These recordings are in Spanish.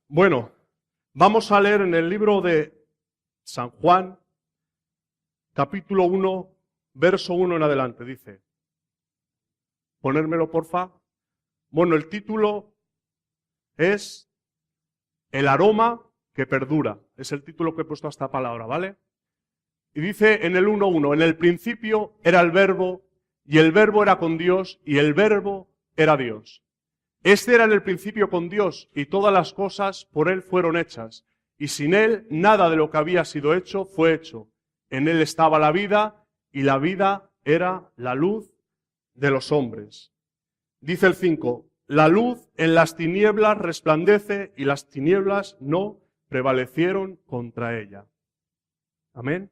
Bueno, vamos a leer en el libro de San Juan, capítulo 1, verso 1 en adelante. Dice, ponérmelo porfa. Bueno, el título es El aroma que perdura. Es el título que he puesto a esta palabra, ¿vale? Y dice en el 1:1, en el principio era el verbo, y el verbo era con Dios, y el verbo era Dios. Este era en el principio con Dios, y todas las cosas por Él fueron hechas, y sin Él nada de lo que había sido hecho fue hecho. En Él estaba la vida, y la vida era la luz de los hombres. Dice el 5, la luz en las tinieblas resplandece, y las tinieblas no prevalecieron contra ella. Amén.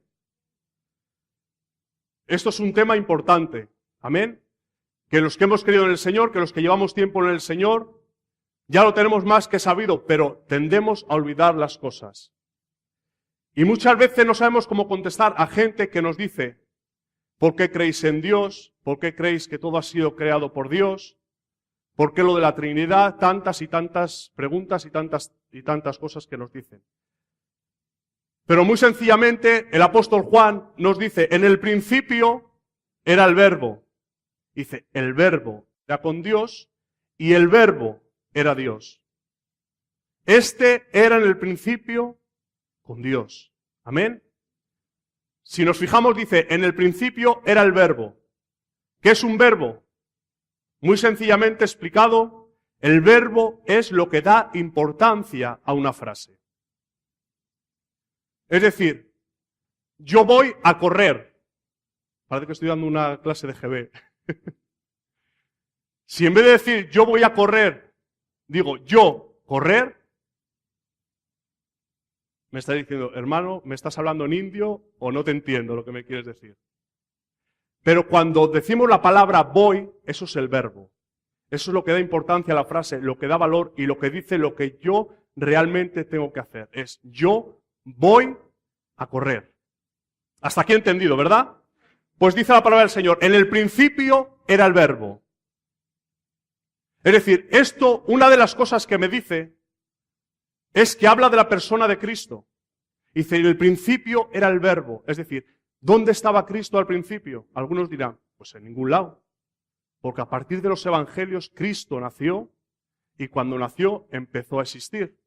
Esto es un tema importante. Amén. Que los que hemos creído en el Señor, que los que llevamos tiempo en el Señor, ya lo tenemos más que sabido, pero tendemos a olvidar las cosas. Y muchas veces no sabemos cómo contestar a gente que nos dice, ¿por qué creéis en Dios? ¿Por qué creéis que todo ha sido creado por Dios? ¿Por qué lo de la Trinidad? Tantas y tantas preguntas y tantas cosas que nos dicen. Pero muy sencillamente el apóstol Juan nos dice, en el principio era el verbo. Dice, el verbo era con Dios y el verbo era Dios. Este era en el principio con Dios. Amén. Si nos fijamos, dice, en el principio era el verbo. ¿Qué es un verbo? Muy sencillamente explicado, el verbo es lo que da importancia a una frase. Es decir, yo voy a correr. Parece que estoy dando una clase de GB. Si en vez de decir yo voy a correr, digo yo correr, me está diciendo, hermano, ¿me estás hablando en indio o no te entiendo lo que me quieres decir? Pero cuando decimos la palabra voy, eso es el verbo. Eso es lo que da importancia a la frase, lo que da valor y lo que dice lo que yo realmente tengo que hacer. Es yo voy a correr. Hasta aquí entendido, ¿verdad? Pues dice la palabra del Señor, en el principio era el verbo. Es decir, esto, una de las cosas que me dice, es que habla de la persona de Cristo. Dice, en el principio era el verbo. Es decir, ¿dónde estaba Cristo al principio? Algunos dirán, pues en ningún lado. Porque a partir de los evangelios, Cristo nació y cuando nació empezó a existir.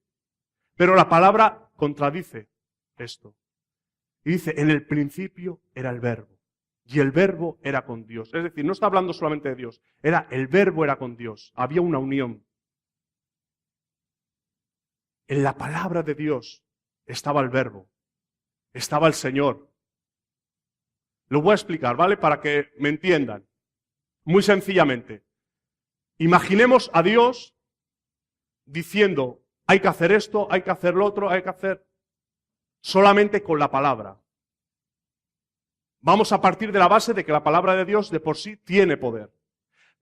Pero la palabra contradice esto. Y dice, en el principio era el verbo. Y el verbo era con Dios. Es decir, no está hablando solamente de Dios. El verbo era con Dios. Había una unión. En la palabra de Dios estaba el verbo. Estaba el Señor. Lo voy a explicar, ¿vale? Para que me entiendan. Muy sencillamente. Imaginemos a Dios diciendo, hay que hacer esto, hay que hacer lo otro, hay que hacer solamente con la palabra. Vamos a partir de la base de que la palabra de Dios de por sí tiene poder.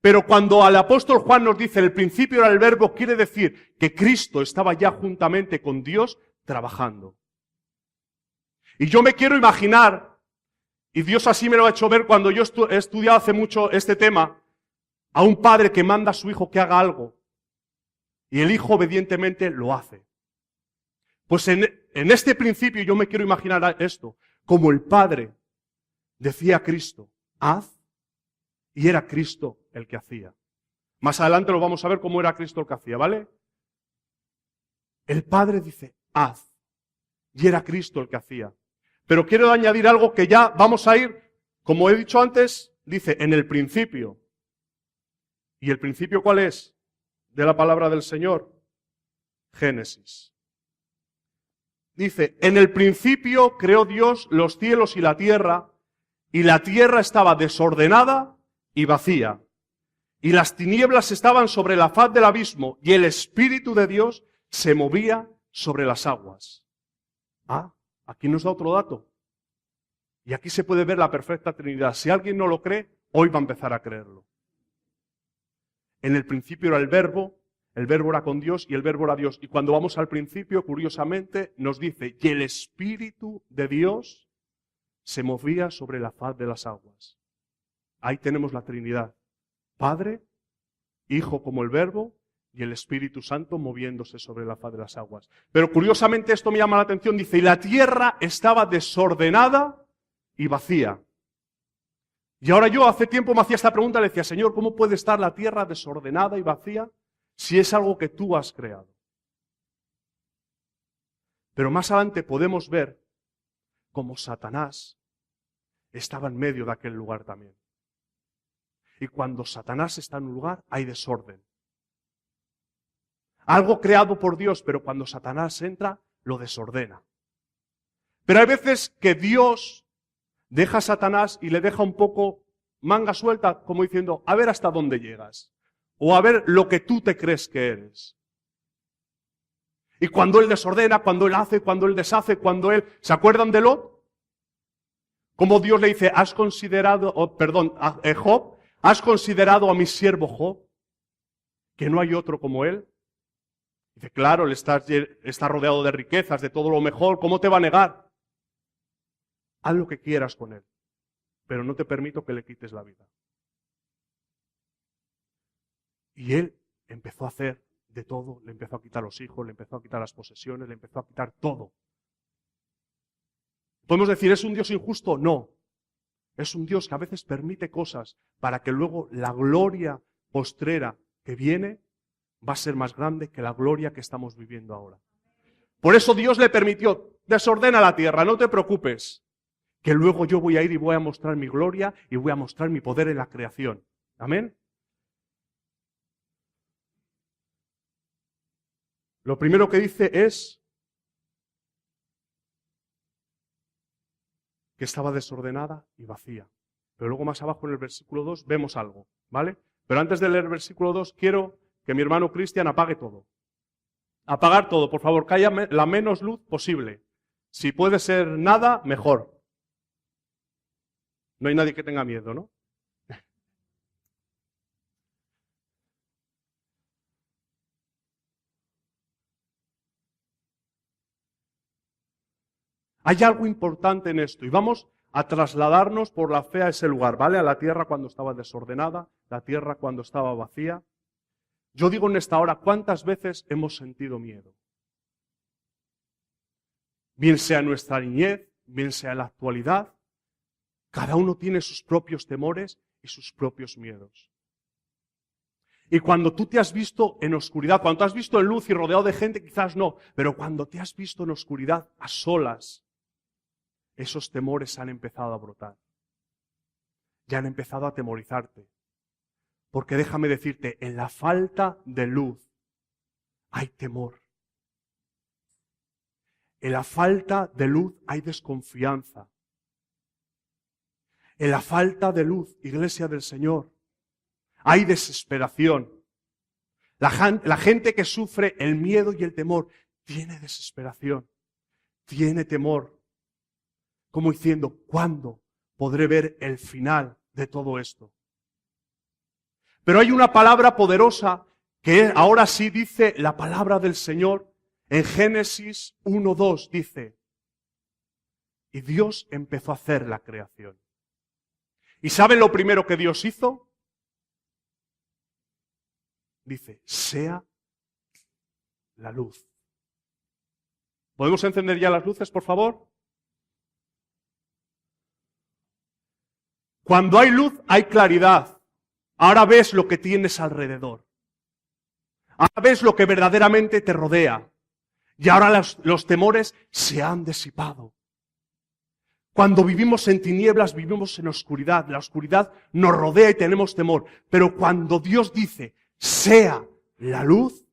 Pero cuando al apóstol Juan nos dice, el principio era el verbo, quiere decir que Cristo estaba ya juntamente con Dios trabajando. Y yo me quiero imaginar, y Dios así me lo ha hecho ver cuando yo he estudiado hace mucho este tema, a un padre que manda a su hijo que haga algo, y el hijo obedientemente lo hace. Pues en este principio yo me quiero imaginar esto, como el padre decía a Cristo, haz, y era Cristo el que hacía. Más adelante lo vamos a ver cómo era Cristo el que hacía, ¿vale? El Padre dice, haz, y era Cristo el que hacía. Pero quiero añadir algo que ya vamos a ir, como he dicho antes, dice, en el principio. ¿Y el principio cuál es? De la palabra del Señor. Génesis. Dice, en el principio creó Dios los cielos y la tierra estaba desordenada y vacía. Y las tinieblas estaban sobre la faz del abismo, y el Espíritu de Dios se movía sobre las aguas. Ah, aquí nos da otro dato. Y aquí se puede ver la perfecta Trinidad. Si alguien no lo cree, hoy va a empezar a creerlo. En el principio era el verbo era con Dios y el verbo era Dios. Y cuando vamos al principio, curiosamente, nos dice, y el Espíritu de Dios se movía sobre la faz de las aguas. Ahí tenemos la Trinidad. Padre, Hijo como el verbo y el Espíritu Santo moviéndose sobre la faz de las aguas. Pero curiosamente esto me llama la atención, dice, y la tierra estaba desordenada y vacía. Y ahora yo hace tiempo me hacía esta pregunta, le decía, Señor, ¿cómo puede estar la tierra desordenada y vacía si es algo que tú has creado? Pero más adelante podemos ver cómo Satanás estaba en medio de aquel lugar también. Y cuando Satanás está en un lugar, hay desorden. Algo creado por Dios, pero cuando Satanás entra, lo desordena. Pero hay veces que Dios deja a Satanás y le deja un poco manga suelta, como diciendo, a ver hasta dónde llegas. O a ver lo que tú te crees que eres. Y cuando él desordena, cuando él hace, cuando él deshace, cuando él... ¿Se acuerdan de Lot? Como Dios le dice, Job, ¿has considerado a mi siervo Job? Que no hay otro como él. Dice, claro, él está rodeado de riquezas, de todo lo mejor, ¿cómo te va a negar? Haz lo que quieras con él, pero no te permito que le quites la vida. Y él empezó a hacer de todo, le empezó a quitar los hijos, le empezó a quitar las posesiones, le empezó a quitar todo. ¿Podemos decir, es un Dios injusto? No. Es un Dios que a veces permite cosas para que luego la gloria postrera que viene va a ser más grande que la gloria que estamos viviendo ahora. Por eso Dios le permitió, desordena la tierra, no te preocupes, que luego yo voy a ir y voy a mostrar mi gloria y voy a mostrar mi poder en la creación. Amén. Lo primero que dice es que estaba desordenada y vacía. Pero luego más abajo en el versículo 2 vemos algo, ¿vale? Pero antes de leer el versículo 2 quiero que mi hermano Cristian apague todo. Apagar todo, por favor, que haya la menos luz posible. Si puede ser nada, mejor. No hay nadie que tenga miedo, ¿no? Hay algo importante en esto y vamos a trasladarnos por la fe a ese lugar, ¿vale? A la tierra cuando estaba desordenada, la tierra cuando estaba vacía. Yo digo en esta hora, ¿cuántas veces hemos sentido miedo? Bien sea en nuestra niñez, bien sea en la actualidad, cada uno tiene sus propios temores y sus propios miedos. Y cuando tú te has visto en oscuridad, cuando te has visto en luz y rodeado de gente, quizás no, pero cuando te has visto en oscuridad, a solas, esos temores han empezado a brotar. Ya han empezado a atemorizarte. Porque déjame decirte, en la falta de luz hay temor. En la falta de luz hay desconfianza. En la falta de luz, iglesia del Señor, hay desesperación. La gente que sufre el miedo y el temor tiene desesperación, tiene temor. Como diciendo, ¿cuándo podré ver el final de todo esto? Pero hay una palabra poderosa que ahora sí dice la palabra del Señor. En Génesis 1:2 dice, y Dios empezó a hacer la creación. ¿Y saben lo primero que Dios hizo? Dice, sea la luz. ¿Podemos encender ya las luces, por favor? Cuando hay luz, hay claridad. Ahora ves lo que tienes alrededor. Ahora ves lo que verdaderamente te rodea. Y ahora los temores se han disipado. Cuando vivimos en tinieblas, vivimos en oscuridad. La oscuridad nos rodea y tenemos temor. Pero cuando Dios dice, sea la luz,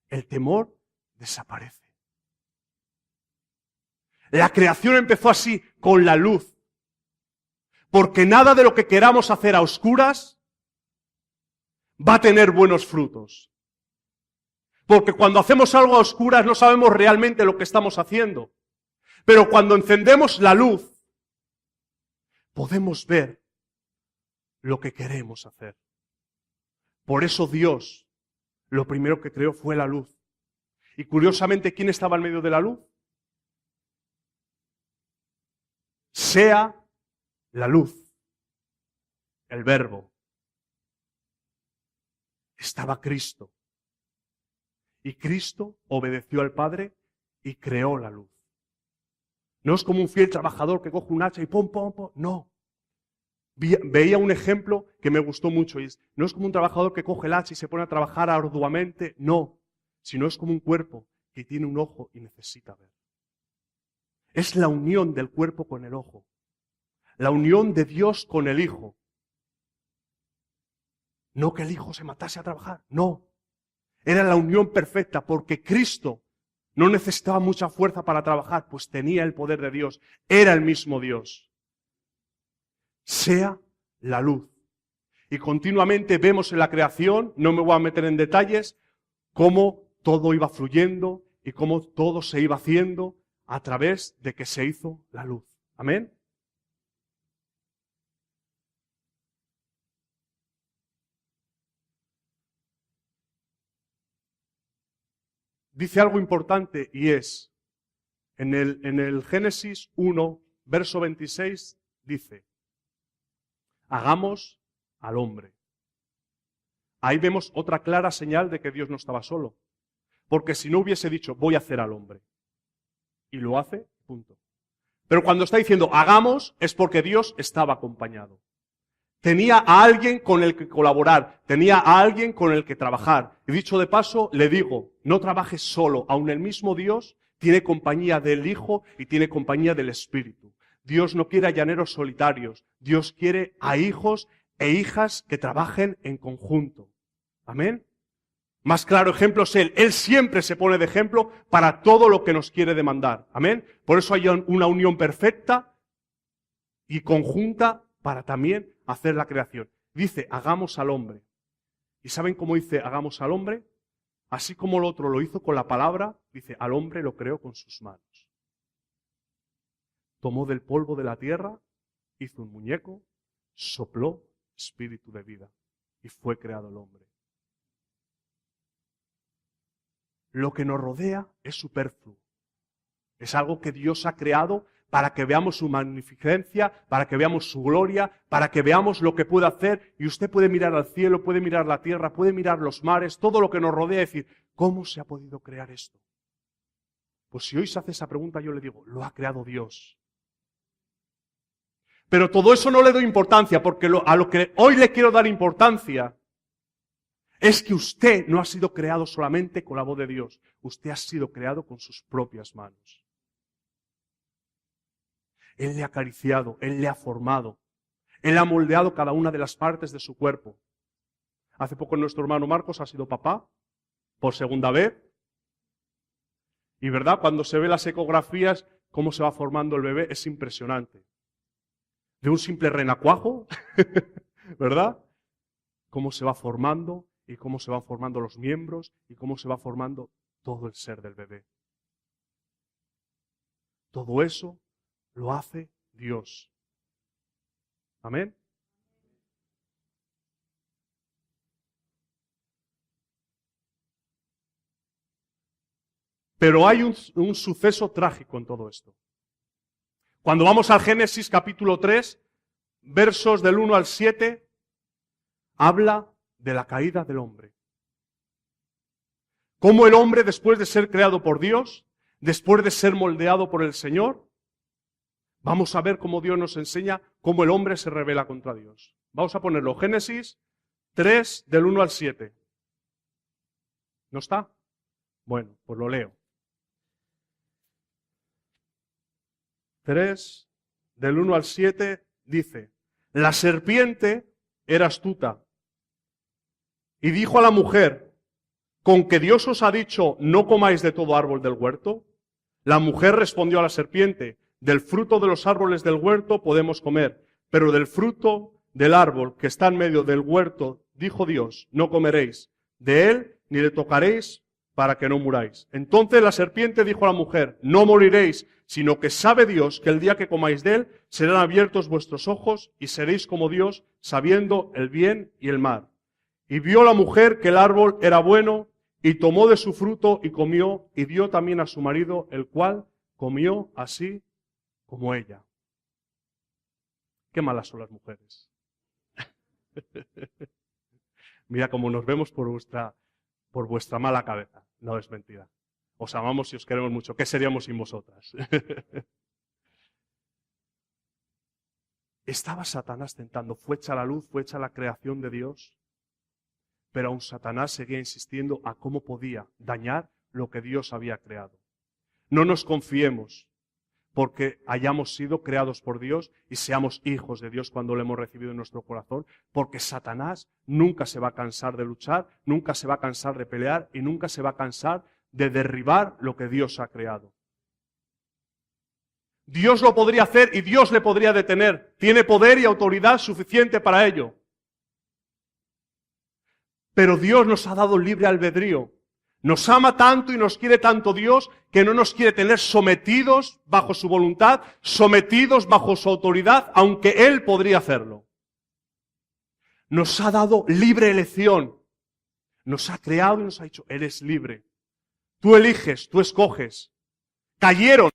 el temor desaparece. La creación empezó así, con la luz. Porque nada de lo que queramos hacer a oscuras va a tener buenos frutos. Porque cuando hacemos algo a oscuras no sabemos realmente lo que estamos haciendo. Pero cuando encendemos la luz, podemos ver lo que queremos hacer. Por eso Dios, lo primero que creó fue la luz. Y curiosamente, ¿quién estaba en medio de la luz? Sea la luz, el verbo. estaba Cristo. Y Cristo obedeció al Padre y creó la luz. No es como un fiel trabajador que coge un hacha y pum, pum, pum. No. Veía un ejemplo que me gustó mucho. Y no es como un trabajador que coge el hacha y se pone a trabajar arduamente. No. Sino es como un cuerpo que tiene un ojo y necesita ver. Es la unión del cuerpo con el ojo. La unión de Dios con el Hijo. No que el Hijo se matase a trabajar. No. Era la unión perfecta porque Cristo no necesitaba mucha fuerza para trabajar, pues tenía el poder de Dios. Era el mismo Dios. Sea la luz. Y continuamente vemos en la creación, no me voy a meter en detalles, cómo todo iba fluyendo y cómo todo se iba haciendo a través de que se hizo la luz. Amén. Dice algo importante y es, en el Génesis 1, verso 26, dice, hagamos al hombre. Ahí vemos otra clara señal de que Dios no estaba solo. Porque si no hubiese dicho, voy a hacer al hombre. Y lo hace, punto. Pero cuando está diciendo, hagamos, es porque Dios estaba acompañado. Tenía a alguien con el que colaborar, tenía a alguien con el que trabajar. Y dicho de paso, le digo, no trabajes solo, aun el mismo Dios tiene compañía del Hijo y tiene compañía del Espíritu. Dios no quiere a llaneros solitarios, Dios quiere a hijos e hijas que trabajen en conjunto. Amén. Más claro ejemplo es Él. Él siempre se pone de ejemplo para todo lo que nos quiere demandar. Amén. Por eso hay una unión perfecta y conjunta para también hacer la creación. Dice, hagamos al hombre. ¿Y saben cómo dice, hagamos al hombre? Así como el otro lo hizo con la palabra, dice, al hombre lo creó con sus manos. Tomó del polvo de la tierra, hizo un muñeco, sopló espíritu de vida y fue creado el hombre. Lo que nos rodea es superfluo. Es algo que Dios ha creado para que veamos su magnificencia, para que veamos su gloria, para que veamos lo que puede hacer. Y usted puede mirar al cielo, puede mirar la tierra, puede mirar los mares, todo lo que nos rodea y decir, ¿cómo se ha podido crear esto? Pues si hoy se hace esa pregunta, yo le digo, lo ha creado Dios. Pero todo eso no le doy importancia, porque a lo que hoy le quiero dar importancia es que usted no ha sido creado solamente con la voz de Dios. Usted ha sido creado con sus propias manos. Él le ha acariciado, Él le ha formado. Él ha moldeado cada una de las partes de su cuerpo. Hace poco nuestro hermano Marcos ha sido papá, por segunda vez. Y verdad, cuando se ve las ecografías, cómo se va formando el bebé, es impresionante. De un simple renacuajo, ¿verdad? Cómo se va formando y cómo se van formando los miembros y cómo se va formando todo el ser del bebé. Todo eso lo hace Dios. Amén. Pero hay un suceso trágico en todo esto. Cuando vamos al Génesis capítulo 3, versos del 1 al 7, habla de la caída del hombre. Cómo el hombre, después de ser creado por Dios, después de ser moldeado por el Señor, vamos a ver cómo Dios nos enseña cómo el hombre se rebela contra Dios. Vamos a ponerlo. Génesis 3, del 1 al 7. ¿No está? Bueno, pues lo leo. 3, del 1 al 7, dice, la serpiente era astuta y dijo a la mujer, ¿con que Dios os ha dicho no comáis de todo árbol del huerto? La mujer respondió a la serpiente, del fruto de los árboles del huerto podemos comer, pero del fruto del árbol que está en medio del huerto, dijo Dios, no comeréis de él ni le tocaréis para que no muráis. Entonces la serpiente dijo a la mujer, no moriréis, sino que sabe Dios que el día que comáis de él serán abiertos vuestros ojos y seréis como Dios, sabiendo el bien y el mal. Y vio la mujer que el árbol era bueno y tomó de su fruto y comió y dio también a su marido, el cual comió así como ella. Qué malas son las mujeres. Mira cómo nos vemos por vuestra mala cabeza. No es mentira. Os amamos y os queremos mucho. ¿Qué seríamos sin vosotras? Estaba Satanás tentando. Fue hecha la luz, fue hecha la creación de Dios. Pero aún Satanás seguía insistiendo a cómo podía dañar lo que Dios había creado. No nos confiemos porque hayamos sido creados por Dios y seamos hijos de Dios cuando lo hemos recibido en nuestro corazón, porque Satanás nunca se va a cansar de luchar, nunca se va a cansar de pelear y nunca se va a cansar de derribar lo que Dios ha creado. Dios lo podría hacer y Dios le podría detener. Tiene poder y autoridad suficiente para ello. Pero Dios nos ha dado libre albedrío. Nos ama tanto y nos quiere tanto Dios que no nos quiere tener sometidos bajo su voluntad, sometidos bajo su autoridad, aunque Él podría hacerlo. Nos ha dado libre elección. Nos ha creado y nos ha dicho, eres libre. Tú eliges, tú escoges. Cayeron.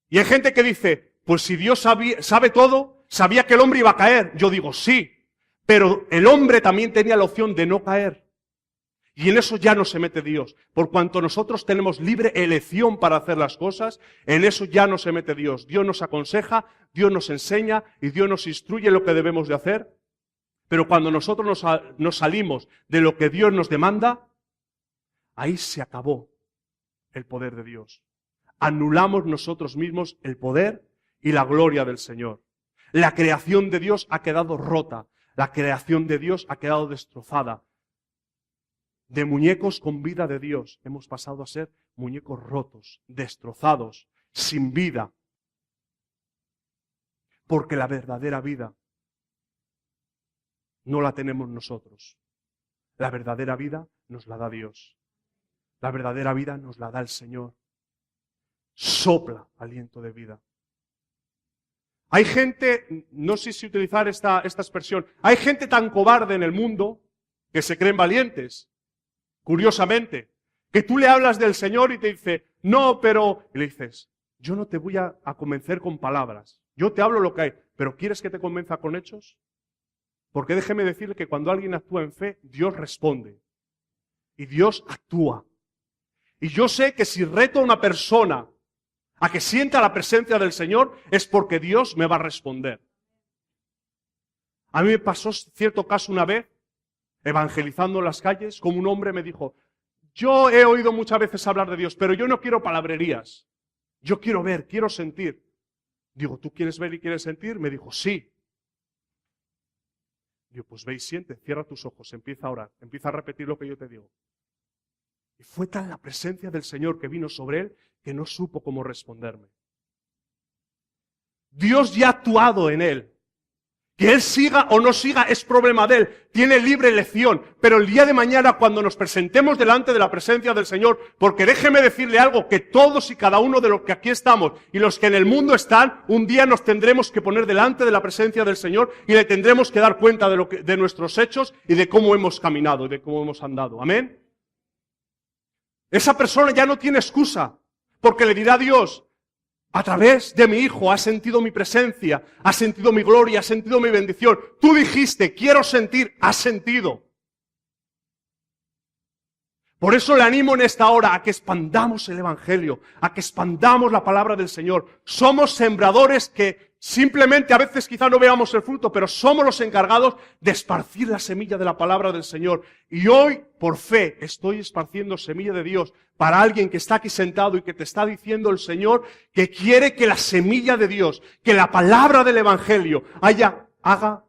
Y hay gente que dice, pues si Dios sabe todo, sabía que el hombre iba a caer. Yo digo, sí, pero el hombre también tenía la opción de no caer. Y en eso ya no se mete Dios. Por cuanto nosotros tenemos libre elección para hacer las cosas, en eso ya no se mete Dios. Dios nos aconseja, Dios nos enseña y Dios nos instruye lo que debemos de hacer. Pero cuando nosotros nos salimos de lo que Dios nos demanda, ahí se acabó el poder de Dios. Anulamos nosotros mismos el poder y la gloria del Señor. La creación de Dios ha quedado rota. La creación de Dios ha quedado destrozada. De muñecos con vida de Dios hemos pasado a ser muñecos rotos, destrozados, sin vida. Porque la verdadera vida no la tenemos nosotros. La verdadera vida nos la da Dios. La verdadera vida nos la da el Señor. Sopla aliento de vida. Hay gente, no sé si utilizar esta expresión, hay gente tan cobarde en el mundo que se creen valientes. Curiosamente, que tú le hablas del Señor y te dice, no, pero... Y le dices, yo no te voy a convencer con palabras. Yo te hablo lo que hay, pero ¿quieres que te convenza con hechos? Porque déjeme decirle que cuando alguien actúa en fe, Dios responde. Y Dios actúa. Y yo sé que si reto a una persona a que sienta la presencia del Señor, es porque Dios me va a responder. A mí me pasó cierto caso una vez, evangelizando en las calles, como un hombre me dijo, yo he oído muchas veces hablar de Dios, pero yo no quiero palabrerías. Yo quiero ver, quiero sentir. Digo, ¿tú quieres ver y quieres sentir? Me dijo, sí. Digo, pues ve y siente, cierra tus ojos, empieza a orar, empieza a repetir lo que yo te digo. Y fue tan la presencia del Señor que vino sobre él que no supo cómo responderme. Dios ya ha actuado en él. Que él siga o no siga es problema de él. Tiene libre elección. Pero el día de mañana cuando nos presentemos delante de la presencia del Señor, porque déjeme decirle algo, que todos y cada uno de los que aquí estamos y los que en el mundo están, un día nos tendremos que poner delante de la presencia del Señor y le tendremos que dar cuenta de nuestros hechos y de cómo hemos caminado y de cómo hemos andado. Amén. Esa persona ya no tiene excusa, porque le dirá a Dios, a través de mi hijo has sentido mi presencia, has sentido mi gloria, has sentido mi bendición. Tú dijiste, quiero sentir, has sentido. Por eso le animo en esta hora a que expandamos el Evangelio, a que expandamos la palabra del Señor. Somos sembradores que simplemente a veces quizá no veamos el fruto, pero somos los encargados de esparcir la semilla de la palabra del Señor. Y hoy, por fe, estoy esparciendo semilla de Dios para alguien que está aquí sentado y que te está diciendo el Señor que quiere que la semilla de Dios, que la palabra del Evangelio haga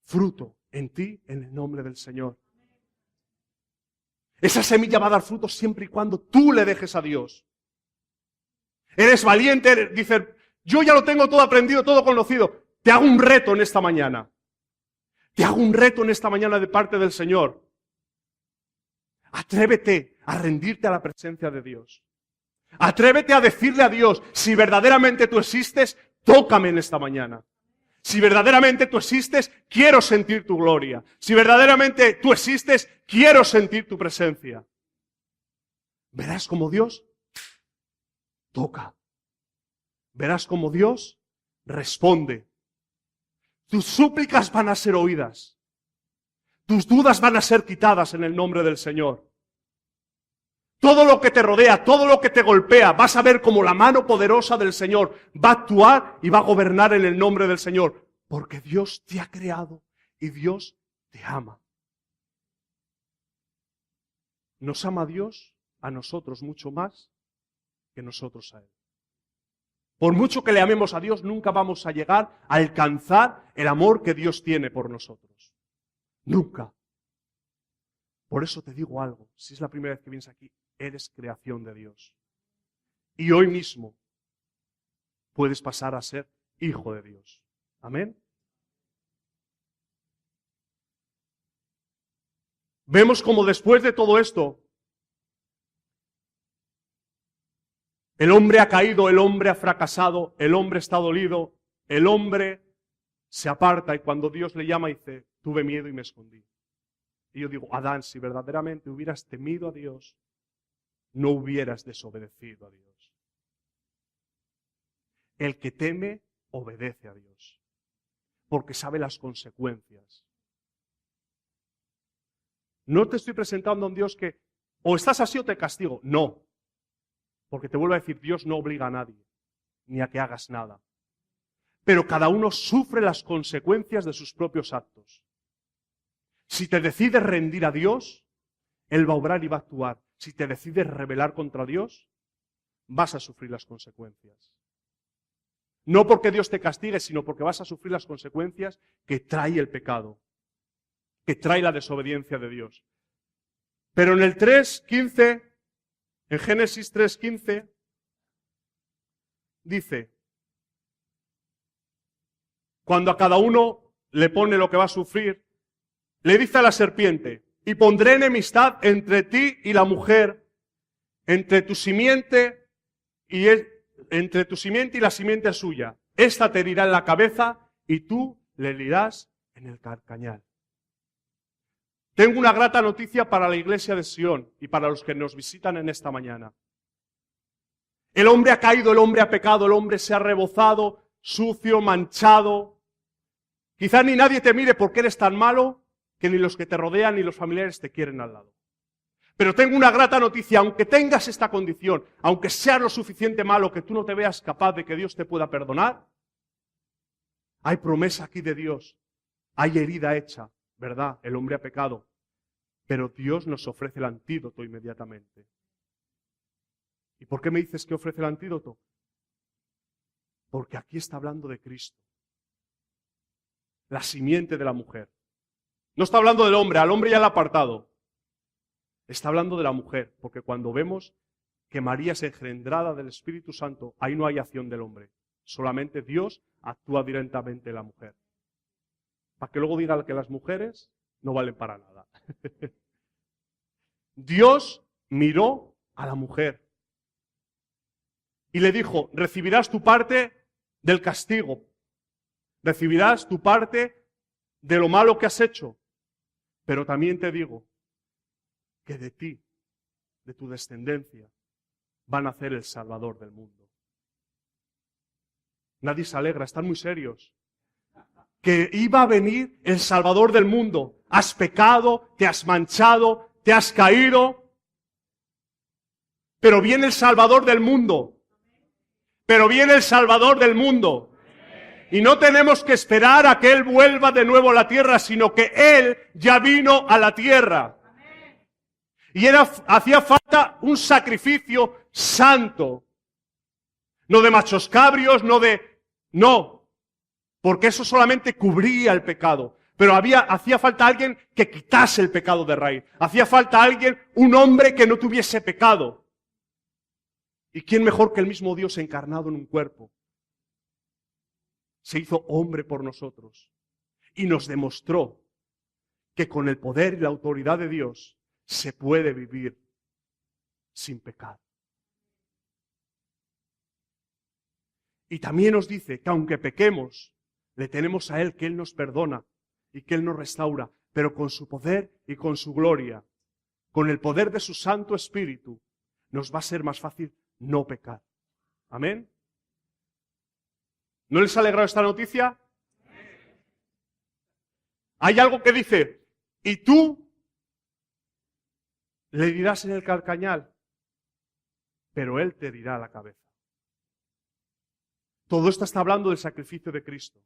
fruto en ti en el nombre del Señor. Esa semilla va a dar fruto siempre y cuando tú le dejes a Dios. Eres valiente, dices, yo ya lo tengo todo aprendido, todo conocido. Te hago un reto en esta mañana. Te hago un reto en esta mañana de parte del Señor. Atrévete a rendirte a la presencia de Dios. Atrévete a decirle a Dios, si verdaderamente tú existes, tócame en esta mañana. Si verdaderamente tú existes, quiero sentir tu gloria. Si verdaderamente tú existes, quiero sentir tu presencia. Verás como Dios toca. Verás como Dios responde. Tus súplicas van a ser oídas. Tus dudas van a ser quitadas en el nombre del Señor. Todo lo que te rodea, todo lo que te golpea, vas a ver como la mano poderosa del Señor va a actuar y va a gobernar en el nombre del Señor. Porque Dios te ha creado y Dios te ama. Nos ama Dios a nosotros mucho más que nosotros a Él. Por mucho que le amemos a Dios, nunca vamos a llegar a alcanzar el amor que Dios tiene por nosotros. Nunca. Por eso te digo algo, si es la primera vez que vienes aquí, eres creación de Dios. Y hoy mismo puedes pasar a ser hijo de Dios. Amén. Vemos como después de todo esto, el hombre ha caído, el hombre ha fracasado, el hombre está dolido, el hombre se aparta y cuando Dios le llama dice, tuve miedo y me escondí. Y yo digo, Adán, si verdaderamente hubieras temido a Dios, no hubieras desobedecido a Dios. El que teme, obedece a Dios, porque sabe las consecuencias. No te estoy presentando a un Dios que o estás así o te castigo. No, porque te vuelvo a decir, Dios no obliga a nadie, ni a que hagas nada. Pero cada uno sufre las consecuencias de sus propios actos. Si te decides rendir a Dios, Él va a obrar y va a actuar. Si te decides rebelar contra Dios, vas a sufrir las consecuencias. No porque Dios te castigue, sino porque vas a sufrir las consecuencias que trae el pecado, que trae la desobediencia de Dios. Pero en el 3:15, en Génesis 3:15, dice, cuando a cada uno le pone lo que va a sufrir, le dice a la serpiente, y pondré enemistad entre ti y la mujer, entre tu simiente y la simiente suya. Esta te herirá en la cabeza y tú le herirás en el carcañal. Tengo una grata noticia para la iglesia de Sion y para los que nos visitan en esta mañana. El hombre ha caído, el hombre ha pecado, el hombre se ha rebozado, sucio, manchado. Quizá ni nadie te mire porque eres tan malo que ni los que te rodean ni los familiares te quieren al lado. Pero tengo una grata noticia, aunque tengas esta condición, aunque seas lo suficiente malo que tú no te veas capaz de que Dios te pueda perdonar, hay promesa aquí de Dios, hay herida hecha, ¿verdad? El hombre ha pecado, pero Dios nos ofrece el antídoto inmediatamente. ¿Y por qué me dices que ofrece el antídoto? Porque aquí está hablando de Cristo, la simiente de la mujer. No está hablando del hombre, al hombre ya lo ha apartado. Está hablando de la mujer, porque cuando vemos que María es engendrada del Espíritu Santo, ahí no hay acción del hombre. Solamente Dios actúa directamente en la mujer. Para que luego digan que las mujeres no valen para nada. Dios miró a la mujer y le dijo, recibirás tu parte del castigo, recibirás tu parte de lo malo que has hecho, pero también te digo que de ti, de tu descendencia, va a nacer el Salvador del mundo. Nadie se alegra, están muy serios. Que iba a venir el Salvador del mundo. Has pecado, te has manchado, te has caído, pero viene el Salvador del mundo. Pero viene el Salvador del mundo. Y no tenemos que esperar a que Él vuelva de nuevo a la tierra, sino que Él ya vino a la tierra. Y hacía falta un sacrificio santo. No de machos cabrios, no. Porque eso solamente cubría el pecado. Pero hacía falta alguien que quitase el pecado de raíz. Hacía falta un hombre que no tuviese pecado. ¿Y quién mejor que el mismo Dios encarnado en un cuerpo? Se hizo hombre por nosotros y nos demostró que con el poder y la autoridad de Dios se puede vivir sin pecado. Y también nos dice que aunque pequemos, le tenemos a Él, que Él nos perdona y que Él nos restaura, pero con su poder y con su gloria, con el poder de su Santo Espíritu, nos va a ser más fácil no pecar. Amén. ¿No les ha alegrado esta noticia? Hay algo que dice, y tú le dirás en el calcañal, pero Él te dirá la cabeza. Todo esto está hablando del sacrificio de Cristo.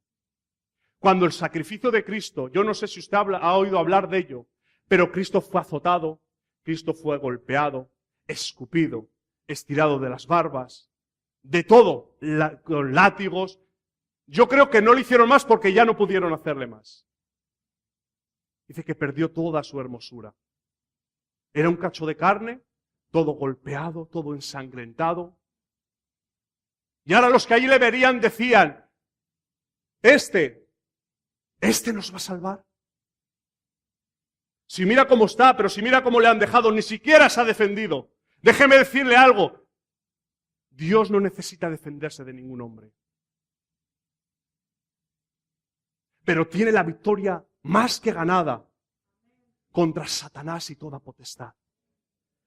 Cuando el sacrificio de Cristo, yo no sé si usted ha oído hablar de ello, pero Cristo fue azotado, Cristo fue golpeado, escupido, estirado de las barbas, de todo, con látigos. Yo creo que no le hicieron más porque ya no pudieron hacerle más. Dice que perdió toda su hermosura. Era un cacho de carne, todo golpeado, todo ensangrentado. Y ahora los que allí le verían decían, este nos va a salvar. Si mira cómo está, pero si mira cómo le han dejado, ni siquiera se ha defendido. Déjeme decirle algo. Dios no necesita defenderse de ningún hombre. Pero tiene la victoria más que ganada contra Satanás y toda potestad.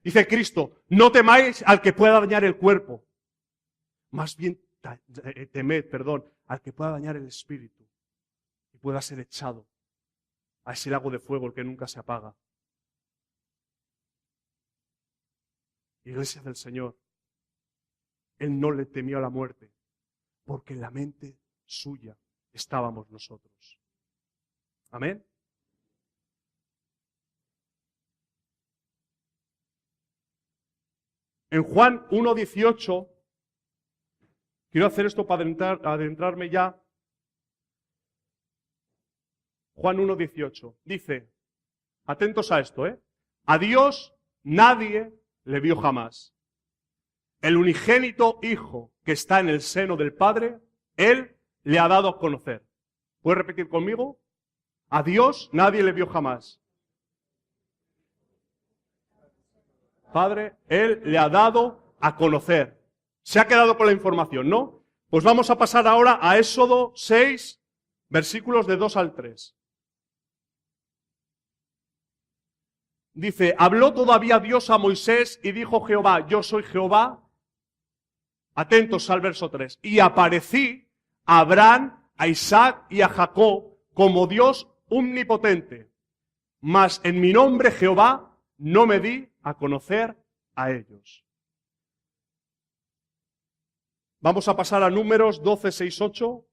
Dice Cristo, no temáis al que pueda dañar el cuerpo. Más bien temed, al que pueda dañar el espíritu y pueda ser echado a ese lago de fuego el que nunca se apaga. Iglesia del Señor, Él no le temió a la muerte, porque en la mente suya estábamos nosotros. Amén. En Juan 1:18, quiero hacer esto para adentrarme ya. Juan 1:18 dice, atentos a esto, a Dios nadie le vio jamás. El unigénito Hijo que está en el seno del Padre, Él le ha dado a conocer. ¿Puedes repetir conmigo? A Dios nadie le vio jamás. Padre, Él le ha dado a conocer. Se ha quedado con la información, ¿no? Pues vamos a pasar ahora a Éxodo 6, versículos de 2 al 3. Dice, habló todavía Dios a Moisés y dijo Jehová, yo soy Jehová. Atentos al verso 3. Y aparecí a Abraham, a Isaac y a Jacob como Dios omnipotente. Mas en mi nombre Jehová no me di a conocer a ellos. Vamos a pasar a Números 12, 6, 8.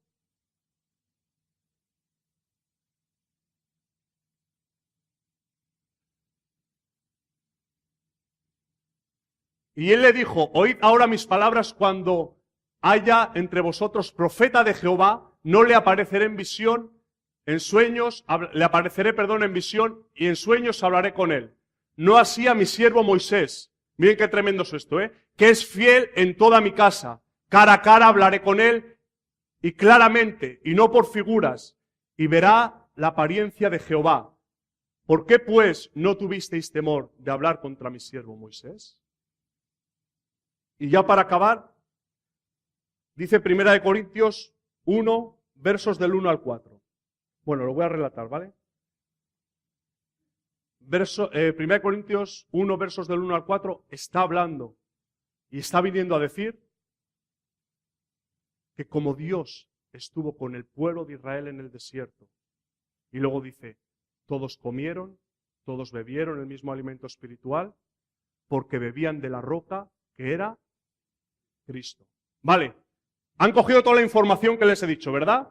Y él le dijo, oíd ahora mis palabras, cuando haya entre vosotros profeta de Jehová, no le apareceré en visión, en sueños, le apareceré, en visión, y en sueños hablaré con él. No así a mi siervo Moisés, miren qué tremendo es esto, que es fiel en toda mi casa, cara a cara hablaré con él, y claramente, y no por figuras, y verá la apariencia de Jehová. ¿Por qué pues no tuvisteis temor de hablar contra mi siervo Moisés? Y ya para acabar, dice 1 Corintios 1, versos del 1 al 4. Bueno, lo voy a relatar, ¿vale? 1 Corintios 1, versos del 1 al 4, está hablando y está viniendo a decir que como Dios estuvo con el pueblo de Israel en el desierto, y luego dice, todos comieron, todos bebieron el mismo alimento espiritual, porque bebían de la roca que era Cristo. Vale, han cogido toda la información que les he dicho, ¿verdad?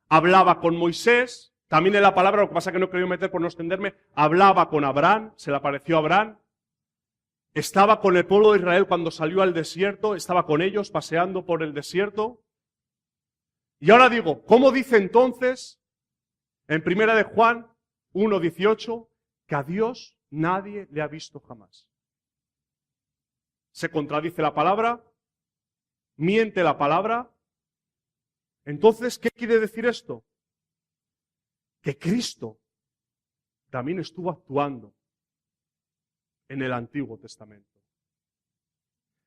Hablaba con Moisés, también en la palabra, lo que pasa es que no he querido meter por no extenderme, hablaba con Abraham, se le apareció a Abraham, estaba con el pueblo de Israel cuando salió al desierto, estaba con ellos paseando por el desierto. Y ahora digo, ¿cómo dice entonces en 1 de Juan 1:18 que a Dios nadie le ha visto jamás? ¿Se contradice la palabra? ¿Miente la palabra? Entonces, ¿qué quiere decir esto? Que Cristo también estuvo actuando en el Antiguo Testamento.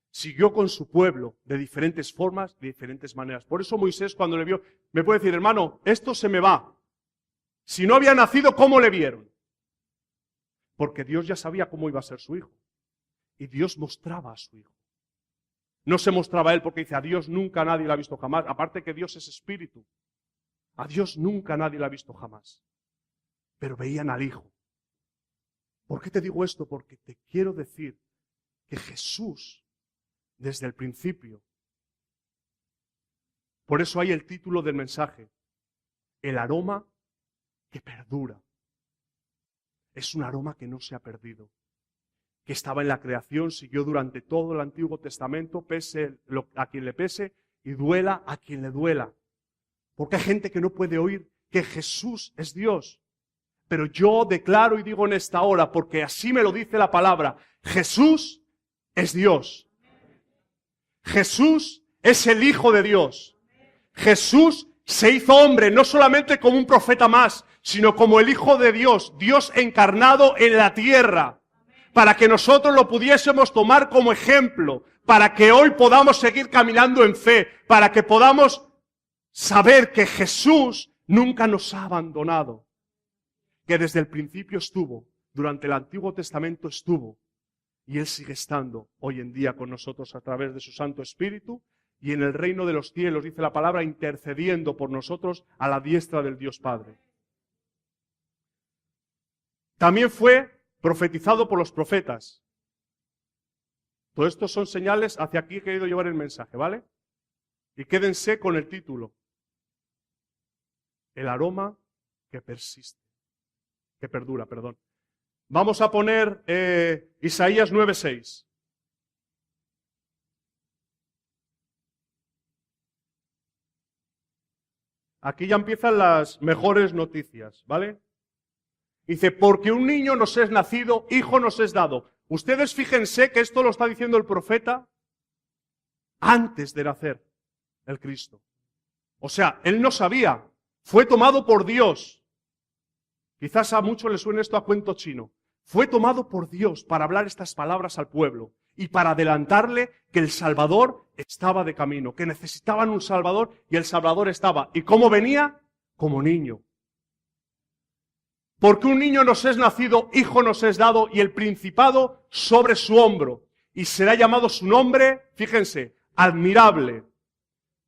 Siguió con su pueblo de diferentes formas, de diferentes maneras. Por eso Moisés, cuando le vio, me puede decir, hermano, esto se me va. Si no había nacido, ¿cómo le vieron? Porque Dios ya sabía cómo iba a ser su hijo. Y Dios mostraba a su hijo. No se mostraba a él porque dice, a Dios nunca nadie lo ha visto jamás. Aparte que Dios es espíritu. A Dios nunca nadie lo ha visto jamás. pero veían al Hijo. ¿Por qué te digo esto? Porque te quiero decir que Jesús, desde el principio, por eso hay el título del mensaje, el aroma que perdura. Es un aroma que no se ha perdido, que estaba en la creación, siguió durante todo el Antiguo Testamento, pese a quien le pese y duela a quien le duela. Porque hay gente que no puede oír que Jesús es Dios. Pero yo declaro y digo en esta hora, porque así me lo dice la palabra, Jesús es Dios. Jesús es el Hijo de Dios. Jesús se hizo hombre, no solamente como un profeta más, sino como el Hijo de Dios, Dios encarnado en la tierra, para que nosotros lo pudiésemos tomar como ejemplo, para que hoy podamos seguir caminando en fe, para que podamos saber que Jesús nunca nos ha abandonado, que desde el principio estuvo, durante el Antiguo Testamento estuvo, y Él sigue estando hoy en día con nosotros a través de su Santo Espíritu, y en el reino de los cielos, dice la palabra, intercediendo por nosotros a la diestra del Dios Padre. También fue profetizado por los profetas. Todo esto son señales, hacia aquí he querido llevar el mensaje, ¿vale? Y quédense con el título. El aroma que persiste, que perdura, perdón. Vamos a poner Isaías 9:6. Aquí ya empiezan las mejores noticias, ¿vale? Dice, porque un niño nos es nacido, hijo nos es dado. Ustedes fíjense que esto lo está diciendo el profeta antes de nacer el Cristo. O sea, él no sabía, fue tomado por Dios. Quizás a muchos les suene esto a cuento chino. Fue tomado por Dios para hablar estas palabras al pueblo y para adelantarle que el Salvador estaba de camino, que necesitaban un Salvador y el Salvador estaba. ¿Y cómo venía? Como niño. Porque un niño nos es nacido, hijo nos es dado, y el principado sobre su hombro. Y será llamado su nombre, fíjense, admirable,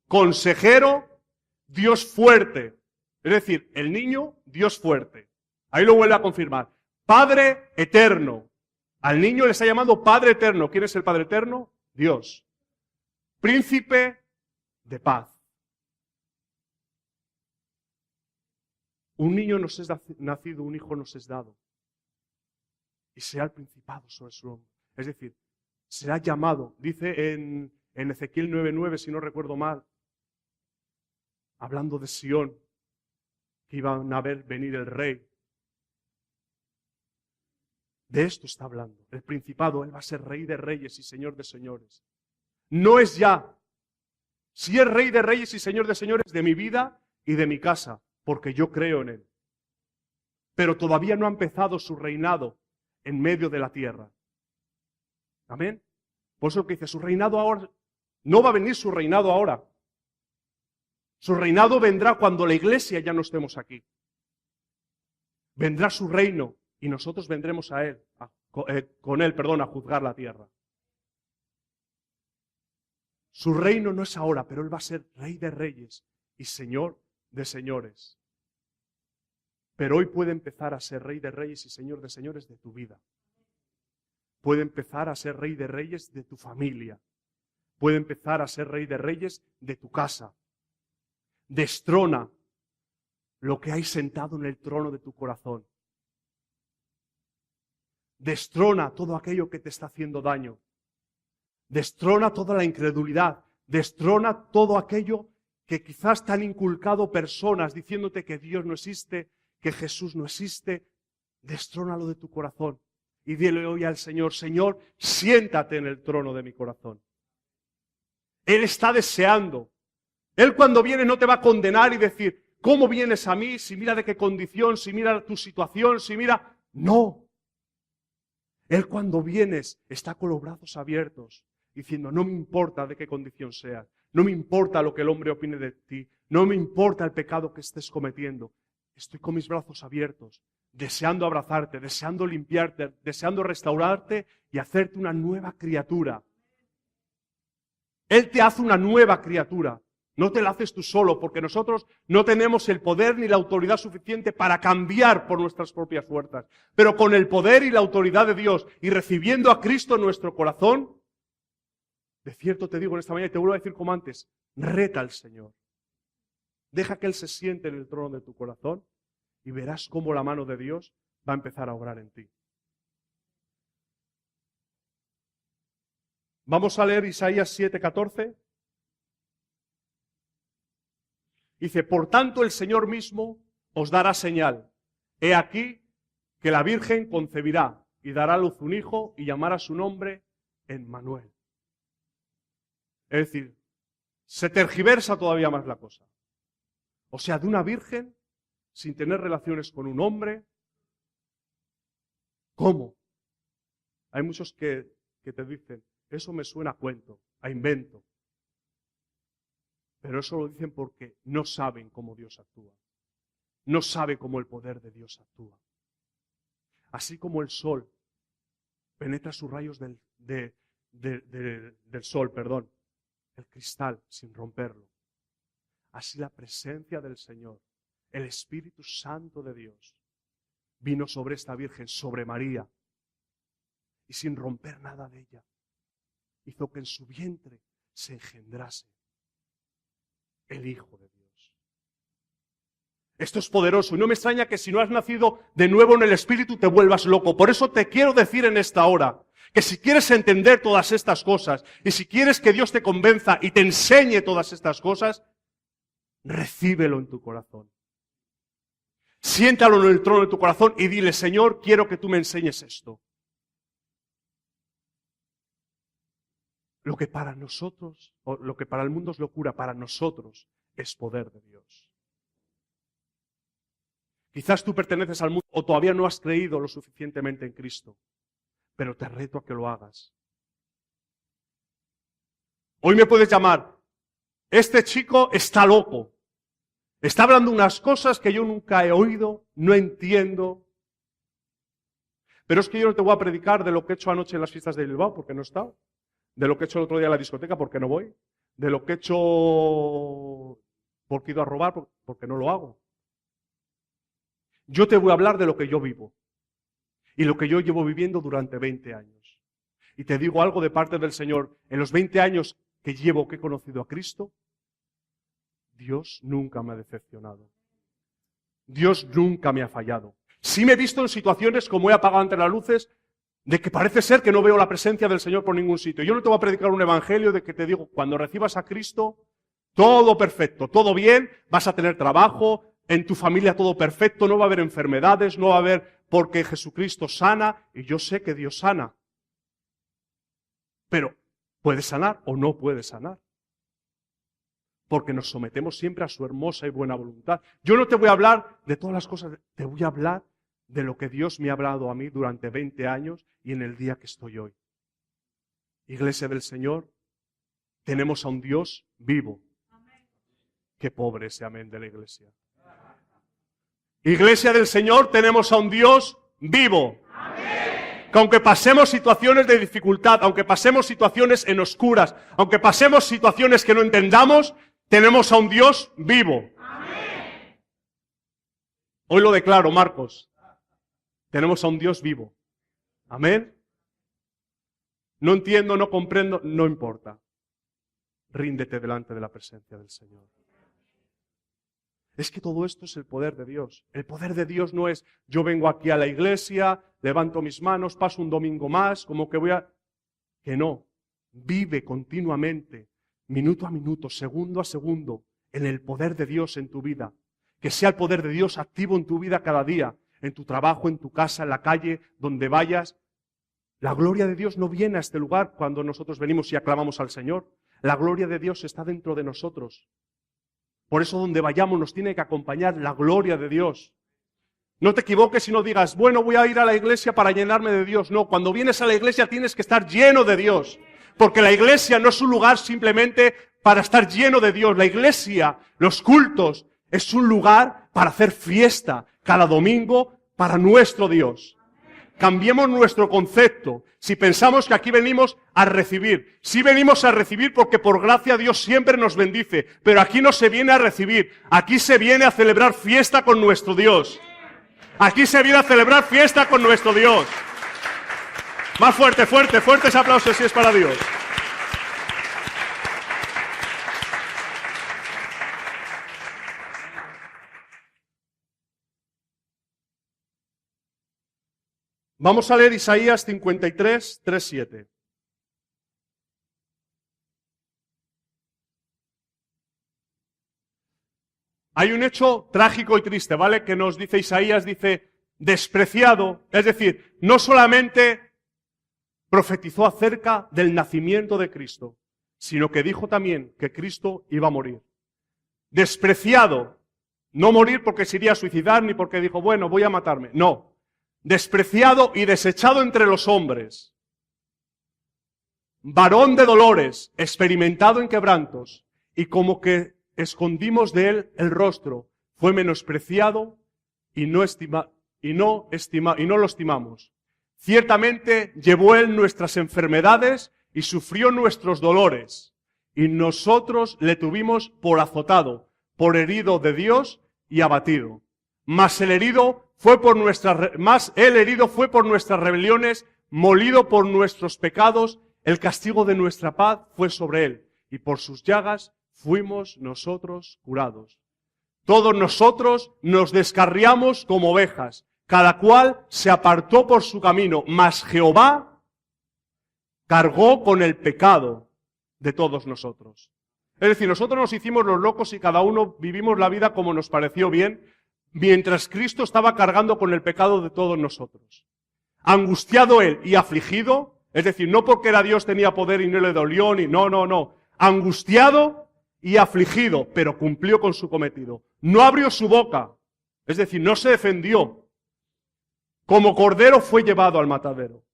consejero, Dios fuerte. Es decir, el niño, Dios fuerte. Ahí lo vuelve a confirmar. Padre eterno. Al niño le está llamando Padre eterno. ¿Quién es el Padre eterno? Dios. Príncipe de paz. Un niño nos es nacido, un hijo nos es dado. Y será el principado sobre su hombro. Es decir, será llamado, dice en Ezequiel 9:9, si no recuerdo mal, hablando de Sión, que iban a ver venir el rey. De esto está hablando. El principado, Él va a ser rey de reyes y señor de señores. No es ya. Sí es rey de reyes y señor de señores de mi vida y de mi casa, porque yo creo en Él. Pero todavía no ha empezado su reinado en medio de la tierra. Amén. Por eso lo que dice, su reinado ahora, no va a venir su reinado ahora. Su reinado vendrá cuando la iglesia ya no estemos aquí. Vendrá su reino y nosotros vendremos a Él, con Él, a juzgar la tierra. Su reino no es ahora, pero Él va a ser rey de reyes y señor de señores. Pero hoy puede empezar a ser rey de reyes y señor de señores de tu vida. Puede empezar a ser rey de reyes de tu familia. Puede empezar a ser rey de reyes de tu casa. Destrona lo que hay sentado en el trono de tu corazón. Destrona todo aquello que te está haciendo daño. Destrona toda la incredulidad. Destrona todo aquello que quizás te han inculcado personas diciéndote que Dios no existe, que Jesús no existe. Destrónalo de tu corazón y dile hoy al Señor, Señor, siéntate en el trono de mi corazón. Él está deseando. Él cuando viene no te va a condenar y decir, ¿cómo vienes a mí? Si mira de qué condición, si mira tu situación, si mira... No. Él cuando vienes está con los brazos abiertos, diciendo, no me importa de qué condición seas, no me importa lo que el hombre opine de ti, no me importa el pecado que estés cometiendo. Estoy con mis brazos abiertos, deseando abrazarte, deseando limpiarte, deseando restaurarte y hacerte una nueva criatura. Él te hace una nueva criatura. No te la haces tú solo, porque nosotros no tenemos el poder ni la autoridad suficiente para cambiar por nuestras propias fuerzas. Pero con el poder y la autoridad de Dios y recibiendo a Cristo en nuestro corazón, de cierto te digo en esta mañana, y te vuelvo a decir como antes, reta al Señor. Deja que Él se siente en el trono de tu corazón y verás cómo la mano de Dios va a empezar a obrar en ti. Vamos a leer Isaías 7:14. Dice, por tanto el Señor mismo os dará señal. He aquí que la Virgen concebirá y dará a luz un hijo y llamará su nombre Emmanuel. Es decir, se tergiversa todavía más la cosa. O sea, de una virgen sin tener relaciones con un hombre. ¿Cómo? Hay muchos que te dicen, eso me suena a cuento, a invento. Pero eso lo dicen porque no saben cómo Dios actúa. No saben cómo el poder de Dios actúa. Así como el sol penetra sus rayos del sol, el cristal, sin romperlo. Así la presencia del Señor, el Espíritu Santo de Dios, vino sobre esta Virgen, sobre María, y sin romper nada de ella, hizo que en su vientre se engendrase el Hijo de Dios. Esto es poderoso y no me extraña que si no has nacido de nuevo en el Espíritu te vuelvas loco. Por eso te quiero decir en esta hora que si quieres entender todas estas cosas y si quieres que Dios te convenza y te enseñe todas estas cosas, recíbelo en tu corazón. Siéntalo en el trono de tu corazón y dile, Señor, quiero que tú me enseñes esto. Lo que para nosotros, o lo que para el mundo es locura, para nosotros es poder de Dios. Quizás tú perteneces al mundo o todavía no has creído lo suficientemente en Cristo, pero te reto a que lo hagas. Hoy me puedes llamar, este chico está loco, está hablando unas cosas que yo nunca he oído, no entiendo. Pero es que yo no te voy a predicar de lo que he hecho anoche en las fiestas de Bilbao, porque no he estado. De lo que he hecho el otro día en la discoteca, porque no voy. De lo que he hecho porque he ido a robar, porque no lo hago. Yo te voy a hablar de lo que yo vivo. Y lo que yo llevo viviendo durante 20 años. Y te digo algo de parte del Señor. En los 20 años que llevo, que he conocido a Cristo, Dios nunca me ha decepcionado. Dios nunca me ha fallado. Sí me he visto en situaciones como he apagado ante las luces, de que parece ser que no veo la presencia del Señor por ningún sitio. Yo no te voy a predicar un evangelio de que te digo, cuando recibas a Cristo, todo perfecto, todo bien, vas a tener trabajo, en tu familia todo perfecto, no va a haber enfermedades, no va a haber porque Jesucristo sana, y yo sé que Dios sana. Pero, ¿puede sanar o no puede sanar? Porque nos sometemos siempre a su hermosa y buena voluntad. Yo no te voy a hablar de todas las cosas, te voy a hablar de lo que Dios me ha hablado a mí durante 20 años y en el día que estoy hoy. Iglesia del Señor, tenemos a un Dios vivo. Qué pobre ese amén de la iglesia. Iglesia del Señor, tenemos a un Dios vivo. Que aunque pasemos situaciones de dificultad, aunque pasemos situaciones en oscuras, aunque pasemos situaciones que no entendamos, tenemos a un Dios vivo. Hoy lo declaro, Marcos. Tenemos a un Dios vivo. Amén. No entiendo, no comprendo, no importa. Ríndete delante de la presencia del Señor. Es que todo esto es el poder de Dios. El poder de Dios no es yo vengo aquí a la iglesia, levanto mis manos, paso un domingo más, como que voy a... Que no. Vive continuamente, minuto a minuto, segundo a segundo, en el poder de Dios en tu vida. Que sea el poder de Dios activo en tu vida cada día. En tu trabajo, en tu casa, en la calle, donde vayas. La gloria de Dios no viene a este lugar cuando nosotros venimos y aclamamos al Señor. La gloria de Dios está dentro de nosotros. Por eso donde vayamos nos tiene que acompañar la gloria de Dios. No te equivoques y no digas, bueno, voy a ir a la iglesia para llenarme de Dios. No, cuando vienes a la iglesia tienes que estar lleno de Dios. Porque la iglesia no es un lugar simplemente para estar lleno de Dios. La iglesia, los cultos, es un lugar para hacer fiesta cada domingo para nuestro Dios. Cambiemos nuestro concepto. Si pensamos que aquí venimos a recibir. Sí venimos a recibir porque por gracia Dios siempre nos bendice. Pero aquí no se viene a recibir. Aquí se viene a celebrar fiesta con nuestro Dios. Aquí se viene a celebrar fiesta con nuestro Dios. Más fuerte, fuerte, fuertes aplausos si es para Dios. Vamos a leer Isaías 53, 3, 7. Hay un hecho trágico y triste, ¿vale? Que nos dice Isaías, dice, despreciado. Es decir, no solamente profetizó acerca del nacimiento de Cristo, sino que dijo también que Cristo iba a morir. Despreciado. No morir porque se iría a suicidar, ni porque dijo, bueno, voy a matarme. No. Despreciado y desechado entre los hombres, varón de dolores, experimentado en quebrantos, y como que escondimos de él el rostro, fue menospreciado y no lo estimamos. Ciertamente llevó él nuestras enfermedades y sufrió nuestros dolores, y nosotros le tuvimos por azotado, por herido de Dios y abatido. Mas el herido fue por nuestras rebeliones, molido por nuestros pecados, el castigo de nuestra paz fue sobre él, y por sus llagas fuimos nosotros curados. Todos nosotros nos descarriamos como ovejas, cada cual se apartó por su camino, mas Jehová cargó con el pecado de todos nosotros. Es decir, nosotros nos hicimos los locos y cada uno vivimos la vida como nos pareció bien, mientras Cristo estaba cargando con el pecado de todos nosotros. Angustiado él y afligido, es decir, no porque era Dios tenía poder y no le dolió, ni no. Angustiado y afligido, pero cumplió con su cometido. No abrió su boca, es decir, no se defendió. Como cordero fue llevado al matadero,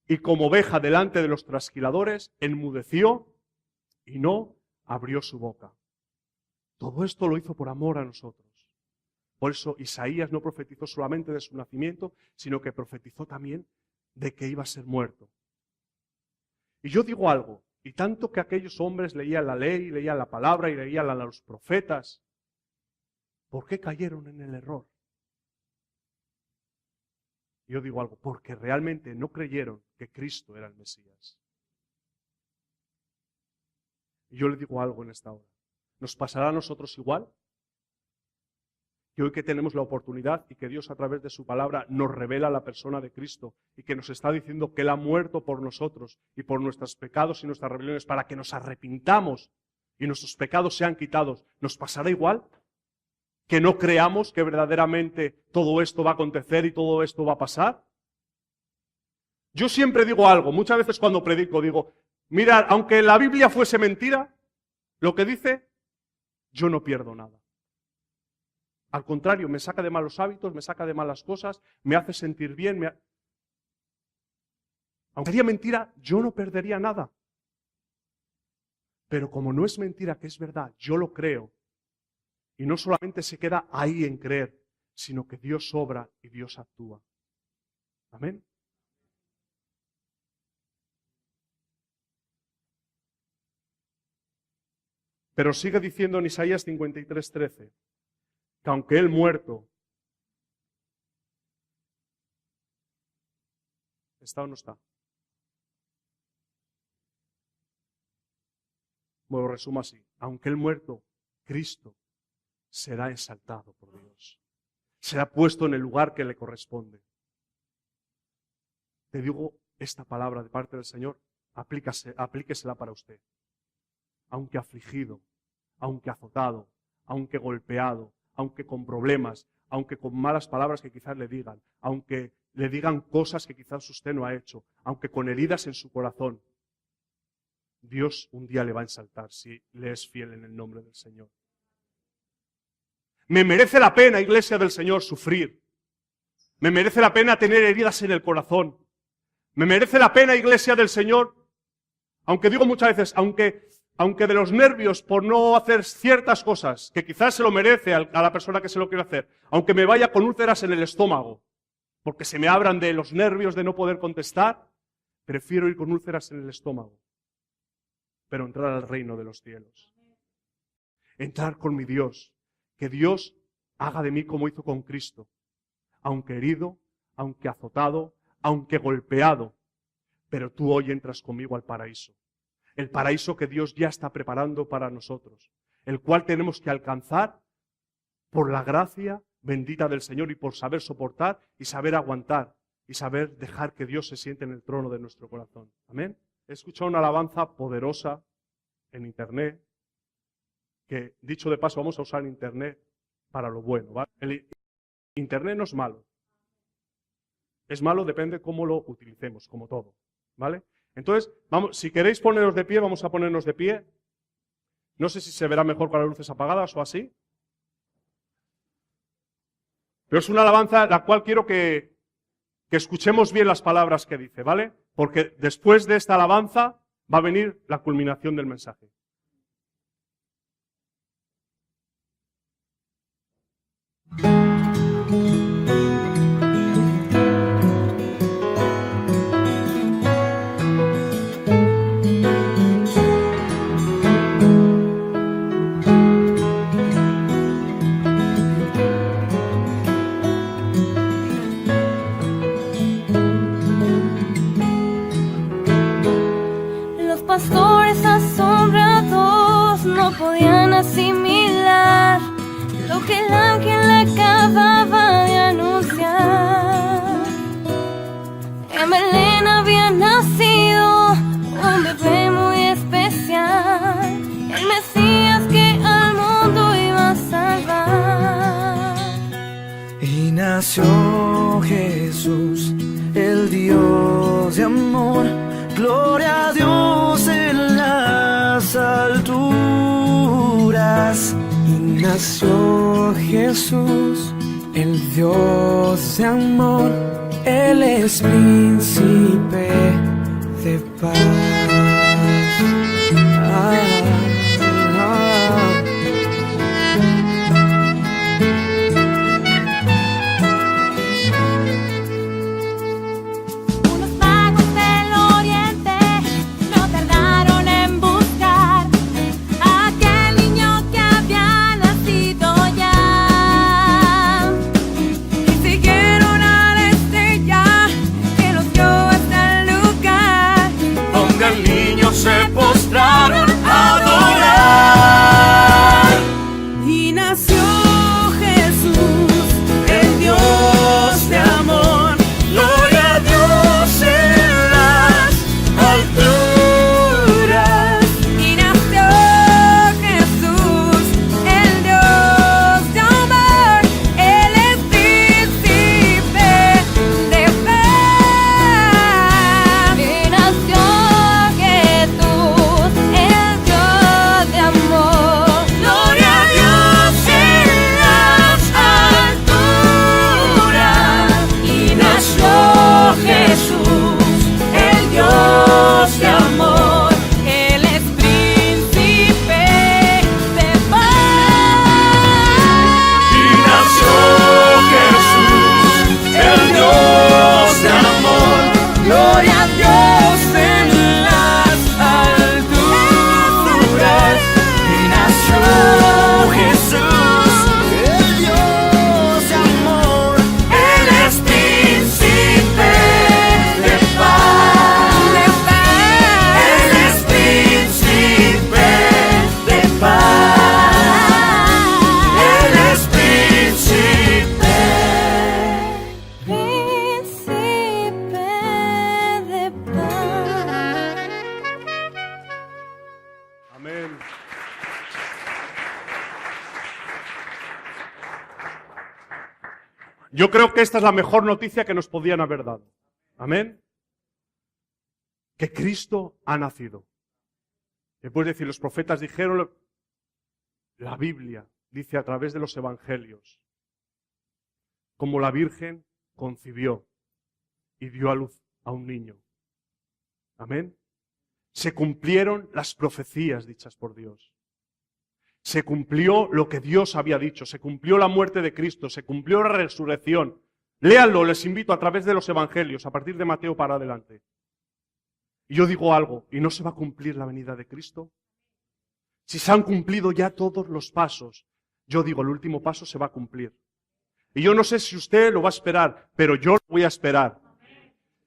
y como oveja delante de los trasquiladores, enmudeció y no abrió su boca. Todo esto lo hizo por amor a nosotros. Por eso Isaías no profetizó solamente de su nacimiento, sino que profetizó también de que iba a ser muerto. Y yo digo algo, y tanto que aquellos hombres leían la ley, leían la palabra y leían a los profetas, ¿por qué cayeron en el error? Yo digo algo, porque realmente no creyeron que Cristo era el Mesías. Y yo le digo algo en esta hora, ¿nos pasará a nosotros igual? Que hoy que tenemos la oportunidad y que Dios a través de su palabra nos revela la persona de Cristo y que nos está diciendo que Él ha muerto por nosotros y por nuestros pecados y nuestras rebeliones para que nos arrepintamos y nuestros pecados sean quitados, ¿nos pasará igual? ¿Que no creamos que verdaderamente todo esto va a acontecer y todo esto va a pasar? Yo siempre digo algo, muchas veces cuando predico digo, mirad, aunque la Biblia fuese mentira, lo que dice, yo no pierdo nada. Al contrario, me saca de malos hábitos, me saca de malas cosas, me hace sentir bien. Aunque sería mentira, yo no perdería nada. Pero como no es mentira, que es verdad, yo lo creo. Y no solamente se queda ahí en creer, sino que Dios obra y Dios actúa. Amén. Pero sigue diciendo en Isaías 53:13. Que aunque él muerto, ¿está o no está? Bueno, resumo así. Aunque él muerto, Cristo será exaltado por Dios. Será puesto en el lugar que le corresponde. Te digo esta palabra de parte del Señor, aplíquesela para usted. Aunque afligido, aunque azotado, aunque golpeado, aunque con problemas, aunque con malas palabras que quizás le digan, aunque le digan cosas que quizás usted no ha hecho, aunque con heridas en su corazón, Dios un día le va a exaltar si le es fiel en el nombre del Señor. Me merece la pena, iglesia del Señor, sufrir. Me merece la pena tener heridas en el corazón. Me merece la pena, iglesia del Señor, aunque digo muchas veces, aunque de los nervios por no hacer ciertas cosas, que quizás se lo merece a la persona que se lo quiere hacer, aunque me vaya con úlceras en el estómago, porque se me abran de los nervios de no poder contestar, prefiero ir con úlceras en el estómago, pero entrar al reino de los cielos. Entrar con mi Dios, que Dios haga de mí como hizo con Cristo, aunque herido, aunque azotado, aunque golpeado, pero tú hoy entras conmigo al paraíso. El paraíso que Dios ya está preparando para nosotros, el cual tenemos que alcanzar por la gracia bendita del Señor y por saber soportar y saber aguantar y saber dejar que Dios se siente en el trono de nuestro corazón. Amén. He escuchado una alabanza poderosa en internet, que dicho de paso vamos a usar internet para lo bueno, ¿vale? El internet no es malo. Es malo, depende cómo lo utilicemos, como todo, ¿vale? Entonces, vamos, si queréis poneros de pie, vamos a ponernos de pie. No sé si se verá mejor con las luces apagadas o así. Pero es una alabanza la cual quiero que escuchemos bien las palabras que dice, ¿vale? Porque después de esta alabanza va a venir la culminación del mensaje. Pastores asombrados no podían asimilar lo que el ángel acababa de anunciar. En Belén había nacido un bebé muy especial, el Mesías que al mundo iba a salvar. Y nació Jesús, el Dios de amor. Gloria a Dios en las alturas. Y nació Jesús, el Dios de amor. Él es príncipe de paz. Se postraron a adorar. Y nació Jesús, el Dios de amor. Gloria a Dios en las alturas. Y nació Jesús, el Dios de amor. Él es príncipe de paz. Y nació Yo creo que esta es la mejor noticia que nos podían haber dado. Amén. Que Cristo ha nacido. Después de decir, los profetas dijeron, la Biblia dice a través de los evangelios, como la Virgen concibió y dio a luz a un niño. Amén. Se cumplieron las profecías dichas por Dios. Se cumplió lo que Dios había dicho, se cumplió la muerte de Cristo, se cumplió la resurrección. Léanlo, les invito a través de los evangelios, a partir de Mateo para adelante. Y yo digo algo, ¿y no se va a cumplir la venida de Cristo? Si se han cumplido ya todos los pasos, yo digo, el último paso se va a cumplir. Y yo no sé si usted lo va a esperar, pero yo lo voy a esperar.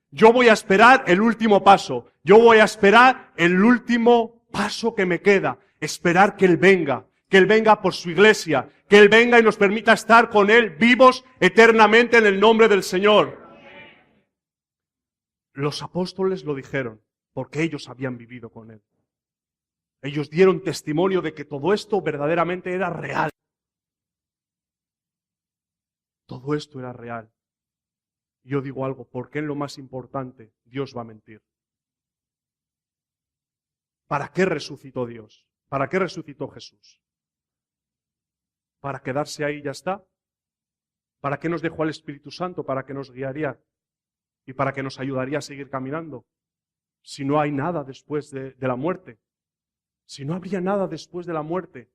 Yo voy a esperar el último paso. Yo voy a esperar el último paso que me queda. Esperar que Él venga por su iglesia, que Él venga y nos permita estar con Él vivos eternamente en el nombre del Señor. Los apóstoles lo dijeron, porque ellos habían vivido con Él. Ellos dieron testimonio de que todo esto verdaderamente era real. Todo esto era real. Yo digo algo, porque en lo más importante Dios va a mentir. ¿Para qué resucitó Dios? ¿Para qué resucitó Jesús? ¿Para quedarse ahí y ya está? ¿Para qué nos dejó al Espíritu Santo? ¿Para qué nos guiaría? ¿Y para qué nos ayudaría a seguir caminando? Si no hay nada después de la muerte. Si no habría nada después de la muerte,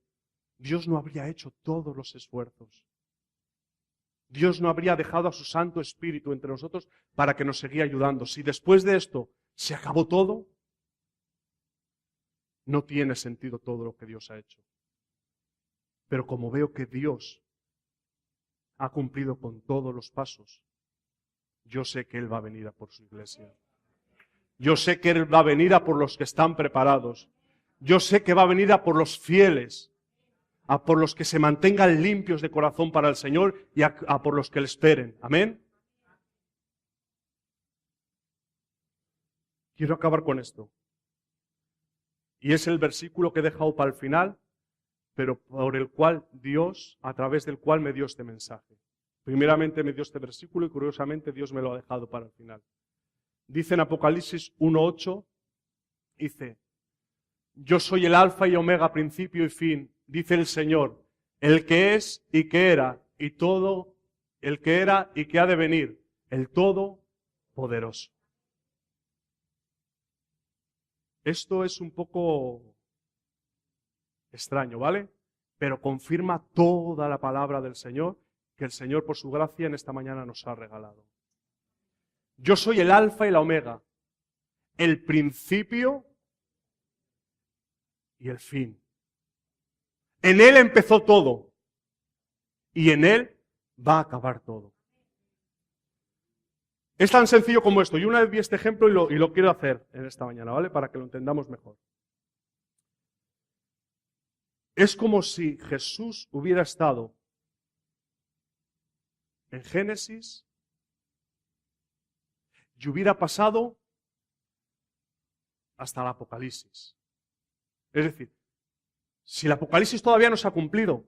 Dios no habría hecho todos los esfuerzos. Dios no habría dejado a su Santo Espíritu entre nosotros para que nos siga ayudando. Si después de esto se acabó todo, no tiene sentido todo lo que Dios ha hecho. Pero como veo que Dios ha cumplido con todos los pasos, yo sé que Él va a venir a por su iglesia. Yo sé que Él va a venir a por los que están preparados. Yo sé que va a venir a por los fieles, a por los que se mantengan limpios de corazón para el Señor y a por los que le esperen. Amén. Quiero acabar con esto. Y es el versículo que he dejado para el final, pero por el cual Dios, a través del cual me dio este mensaje. Primeramente me dio este versículo y curiosamente Dios me lo ha dejado para el final. Dice en Apocalipsis 1:8, dice: yo soy el alfa y omega, principio y fin, dice el Señor, el que es y que era, y todo, el que era y que ha de venir, el Todopoderoso. Esto es un poco extraño, ¿vale? Pero confirma toda la palabra del Señor, que el Señor por su gracia en esta mañana nos ha regalado. Yo soy el alfa y la omega, el principio y el fin. En Él empezó todo y en Él va a acabar todo. Es tan sencillo como esto. Yo una vez vi este ejemplo y lo quiero hacer en esta mañana, ¿vale? Para que lo entendamos mejor. Es como si Jesús hubiera estado en Génesis y hubiera pasado hasta el Apocalipsis. Es decir, si el Apocalipsis todavía no se ha cumplido,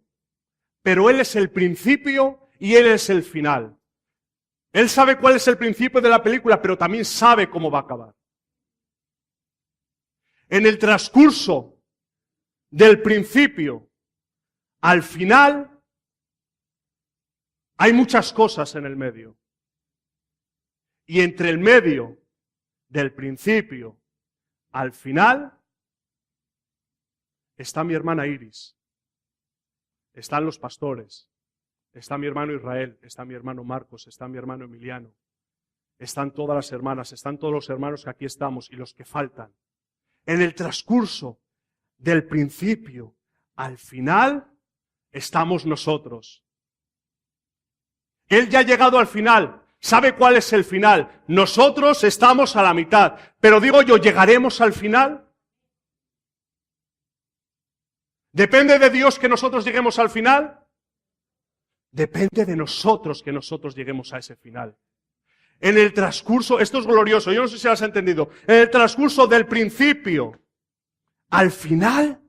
pero Él es el principio y Él es el final. Él sabe cuál es el principio de la película, pero también sabe cómo va a acabar. En el transcurso del principio al final, hay muchas cosas en el medio. Y entre el medio del principio al final está mi hermana Iris, están los pastores, está mi hermano Israel, está mi hermano Marcos, está mi hermano Emiliano, están todas las hermanas, están todos los hermanos que aquí estamos y los que faltan. En el transcurso del principio al final estamos nosotros. Él ya ha llegado al final. ¿Sabe cuál es el final? Nosotros estamos a la mitad. Pero digo yo, ¿llegaremos al final? ¿Depende de Dios que nosotros lleguemos al final? Depende de nosotros que nosotros lleguemos a ese final. En el transcurso, esto es glorioso, yo no sé si lo has entendido. En el transcurso del principio al final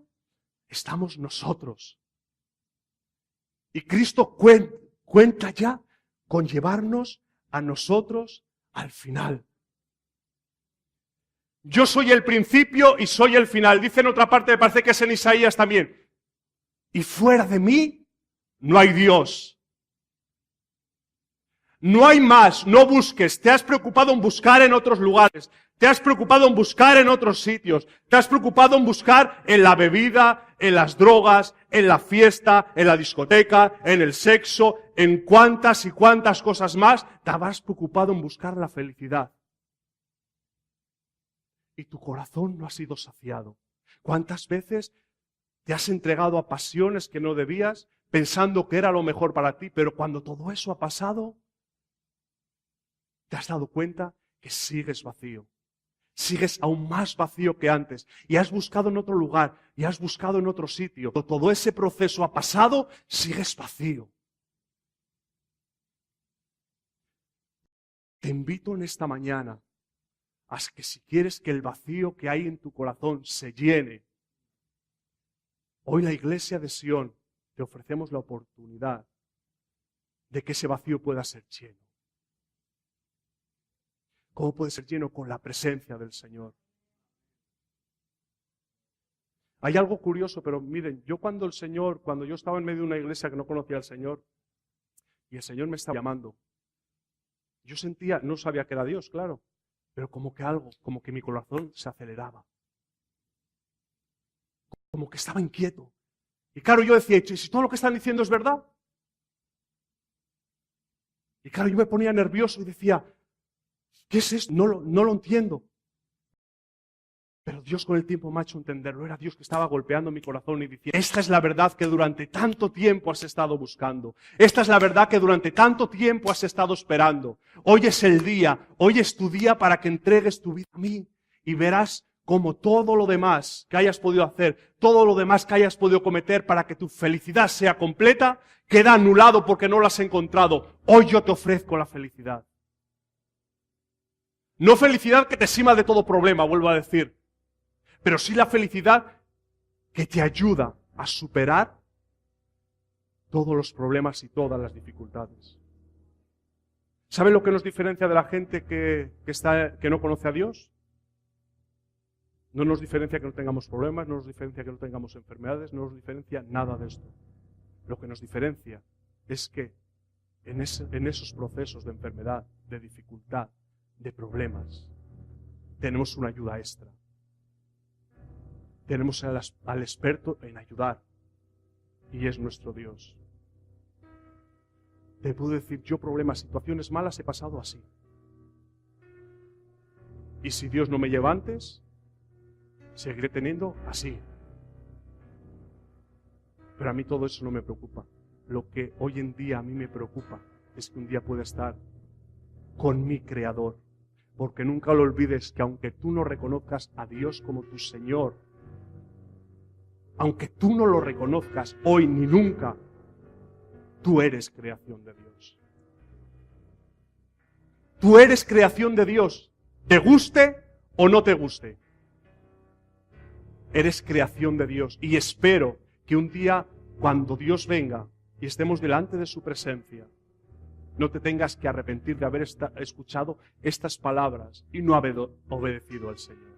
estamos nosotros. Y Cristo cuenta ya con llevarnos a nosotros al final. Yo soy el principio y soy el final. Dice en otra parte, me parece que es en Isaías también. Y fuera de mí no hay Dios. No hay más, no busques. Te has preocupado en buscar en otros lugares. Te has preocupado en buscar en otros sitios. Te has preocupado en buscar en la bebida, en las drogas, en la fiesta, en la discoteca, en el sexo, en cuántas y cuántas cosas más. Te habrás preocupado en buscar la felicidad. Y tu corazón no ha sido saciado. ¿Cuántas veces te has entregado a pasiones que no debías, pensando que era lo mejor para ti, pero cuando todo eso ha pasado, te has dado cuenta que sigues vacío? Sigues aún más vacío que antes y has buscado en otro lugar y has buscado en otro sitio. Todo ese proceso ha pasado, sigues vacío. Te invito en esta mañana a que si quieres que el vacío que hay en tu corazón se llene, hoy la iglesia de Sion te ofrecemos la oportunidad de que ese vacío pueda ser lleno. ¿Cómo puede ser lleno? Con la presencia del Señor. Hay algo curioso, pero miren, cuando yo estaba en medio de una iglesia que no conocía al Señor, y el Señor me estaba llamando, yo sentía, no sabía que era Dios, claro, pero como que mi corazón se aceleraba. Como que estaba inquieto. Y claro, yo decía, ¿y si todo lo que están diciendo es verdad? Y claro, yo me ponía nervioso y decía, ¿qué es esto? No lo entiendo. Pero Dios con el tiempo me ha hecho entenderlo. Era Dios que estaba golpeando mi corazón y diciendo, esta es la verdad que durante tanto tiempo has estado buscando. Esta es la verdad que durante tanto tiempo has estado esperando. Hoy es el día, hoy es tu día para que entregues tu vida a mí. Y verás cómo todo lo demás que hayas podido hacer, todo lo demás que hayas podido cometer para que tu felicidad sea completa, queda anulado porque no lo has encontrado. Hoy yo te ofrezco la felicidad. No felicidad que te exima de todo problema, vuelvo a decir. Pero sí la felicidad que te ayuda a superar todos los problemas y todas las dificultades. ¿Saben lo que nos diferencia de la gente que no conoce a Dios? No nos diferencia que no tengamos problemas, no nos diferencia que no tengamos enfermedades, no nos diferencia nada de esto. Lo que nos diferencia es que en esos procesos de enfermedad, de dificultad, de problemas, tenemos una ayuda extra. Tenemos al experto en ayudar y es nuestro Dios. Te puedo decir, yo problemas, situaciones malas he pasado así. Y si Dios no me lleva antes, seguiré teniendo así. Pero a mí todo eso no me preocupa. Lo que hoy en día a mí me preocupa es que un día pueda estar con mi Creador. Porque nunca lo olvides que aunque tú no reconozcas a Dios como tu Señor, aunque tú no lo reconozcas hoy ni nunca, tú eres creación de Dios. Tú eres creación de Dios, te guste o no te guste. Eres creación de Dios y espero que un día cuando Dios venga y estemos delante de su presencia, no te tengas que arrepentir de haber escuchado estas palabras y no haber obedecido al Señor.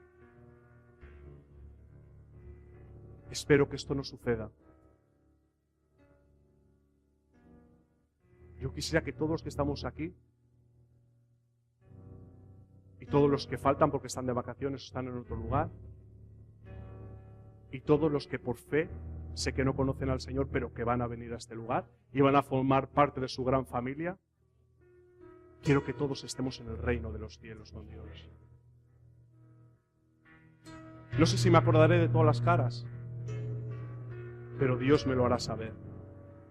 Espero que esto no suceda. Yo quisiera que todos los que estamos aquí y todos los que faltan porque están de vacaciones o están en otro lugar y todos los que por fe sé que no conocen al Señor pero que van a venir a este lugar y van a formar parte de su gran familia, quiero que todos estemos en el reino de los cielos con Dios. No sé si me acordaré de todas las caras, pero Dios me lo hará saber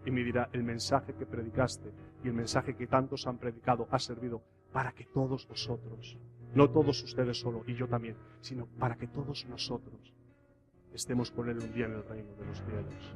y me dirá, el mensaje que predicaste y el mensaje que tantos han predicado ha servido para que todos vosotros, no todos ustedes solo y yo también, sino para que todos nosotros estemos con Él un día en el reino de los cielos.